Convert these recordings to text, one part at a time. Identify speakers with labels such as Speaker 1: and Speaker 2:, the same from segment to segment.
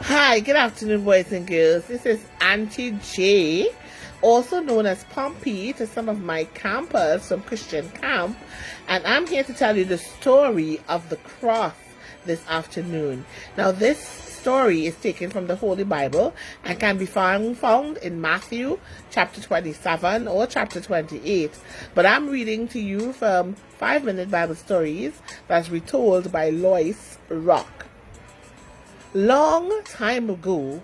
Speaker 1: Hi, good afternoon, boys and girls. This is Aunty J, also known as Pompey to some of my campers from Christian Camp, and I'm here to tell you the story of the cross this afternoon. Now, this story is taken from the Holy Bible and can be found in Matthew chapter 27 or chapter 28, but I'm reading to you from 5-minute Bible stories that's retold by Lois Rock. Long time ago,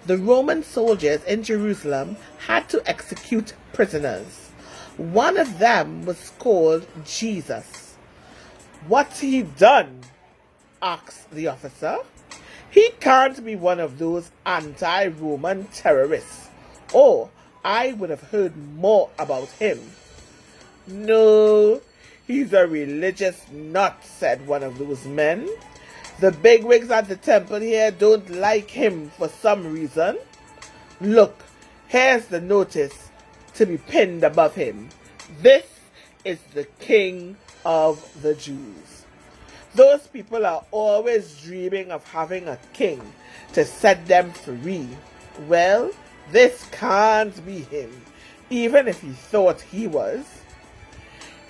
Speaker 1: the Roman soldiers in Jerusalem had to execute prisoners. One of them was called Jesus. "What's he done?" asked the officer. "He can't be one of those anti-Roman terrorists, or I would have heard more about him." "No, he's a religious nut," said one of those men. "The bigwigs at the temple here don't like him for some reason. Look, here's the notice to be pinned above him. This is the King of the Jews." Those people are always dreaming of having a king to set them free. Well, this can't be him, even if he thought he was.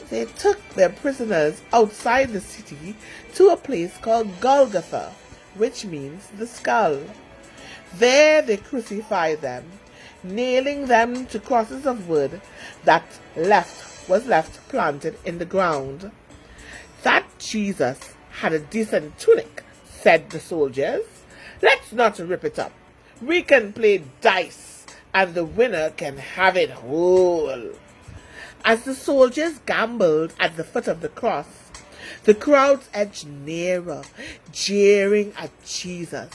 Speaker 1: They took their prisoners outside the city to a place called Golgotha, which means the skull. There they crucified them, nailing them to crosses of wood that was left planted in the ground. "That Jesus had a decent tunic," said the soldiers. "Let's not rip it up. We can play dice, and the winner can have it whole." As the soldiers gambled at the foot of the cross, the crowds edged nearer, jeering at Jesus.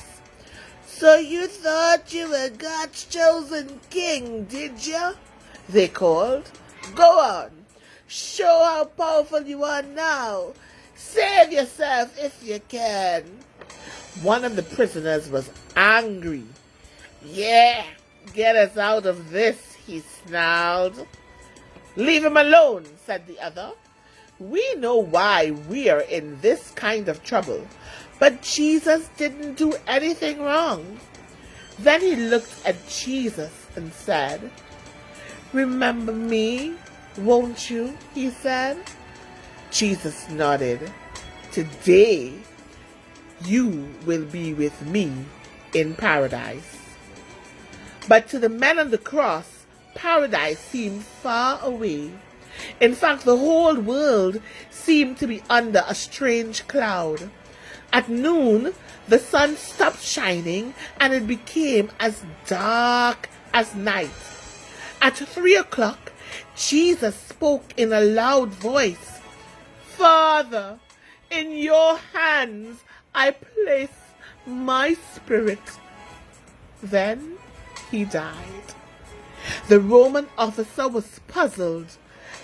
Speaker 1: "So you thought you were God's chosen king, did you?" they called. "Go on, show how powerful you are now. Save yourself if you can." One of the prisoners was angry. "Yeah, get us out of this," he snarled. "Leave him alone," said the other. "We know why we are in this kind of trouble, but Jesus didn't do anything wrong." Then he looked at Jesus and said, "Remember me, won't you?" he said. Jesus nodded. "Today you will be with me in paradise." But to the men on the cross, paradise seemed far away. In fact, the whole world seemed to be under a strange cloud. At noon, the sun stopped shining and it became as dark as night. At 3 o'clock, Jesus spoke in a loud voice, "Father, in your hands I place my spirit." Then he died. The Roman officer was puzzled.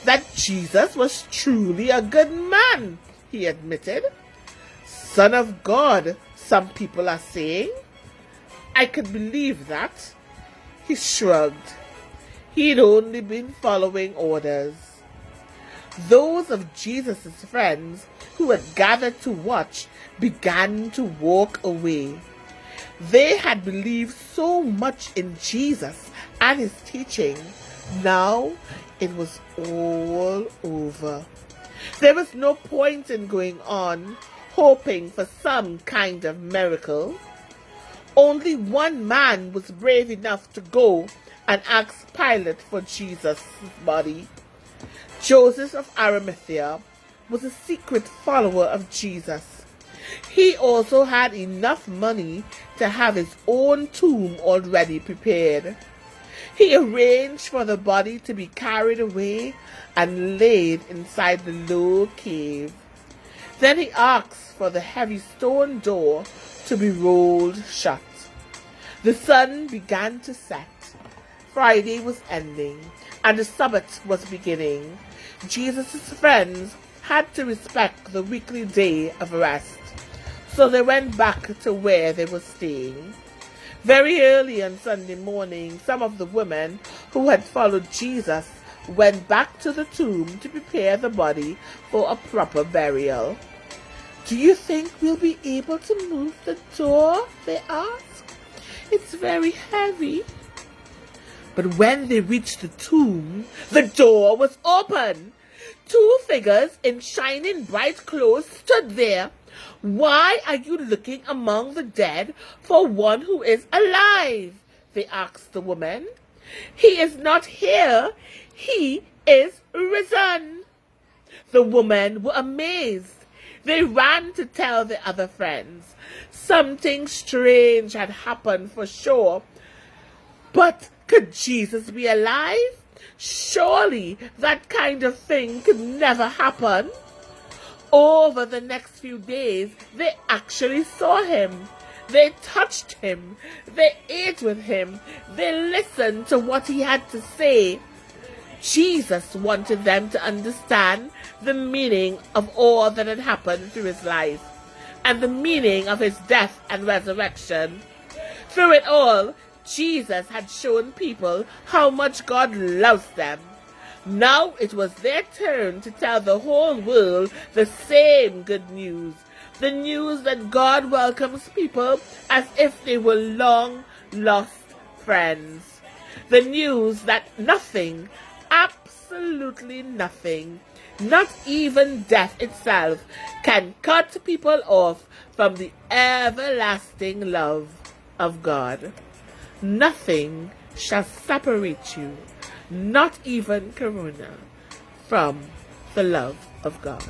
Speaker 1: That Jesus was truly a good man, he admitted. "Son of God," some people are saying. I could believe that. He shrugged. He'd only been following orders. Those of Jesus' friends who had gathered to watch began to walk away. They had believed so much in Jesus and his teaching. Now it was all over. There was no point in going on, hoping for some kind of miracle. Only one man was brave enough to go and ask Pilate for Jesus' body. Joseph of Arimathea was a secret follower of Jesus. He also had enough money to have his own tomb already prepared. He arranged for the body to be carried away and laid inside the low cave. Then he asked for the heavy stone door to be rolled shut. The sun began to set. Friday was ending, and the Sabbath was beginning. Jesus' friends had to respect the weekly day of rest, so they went back to where they were staying. Very early on Sunday morning, some of the women who had followed Jesus went back to the tomb to prepare the body for a proper burial. "Do you think we'll be able to move the door?" they asked. It's very heavy. But when they reached the tomb, the door was open. 2 figures in shining bright clothes stood there. Why are you looking among the dead for one who is alive? They asked the woman. He is not here. He is risen. The women were amazed. They ran to tell the other friends. Something strange had happened for sure. But could Jesus be alive? Surely that kind of thing could never happen. Over the next few days, they actually saw him. They touched him. They ate with him. They listened to what he had to say. Jesus wanted them to understand the meaning of all that had happened through his life and the meaning of his death and resurrection. Through it all, Jesus had shown people how much God loves them. Now it was their turn to tell the whole world the same good news. The news that God welcomes people as if they were long lost friends. The news that nothing, absolutely nothing, not even death itself, can cut people off from the everlasting love of God. Nothing shall separate you, not even Corona, from the love of God.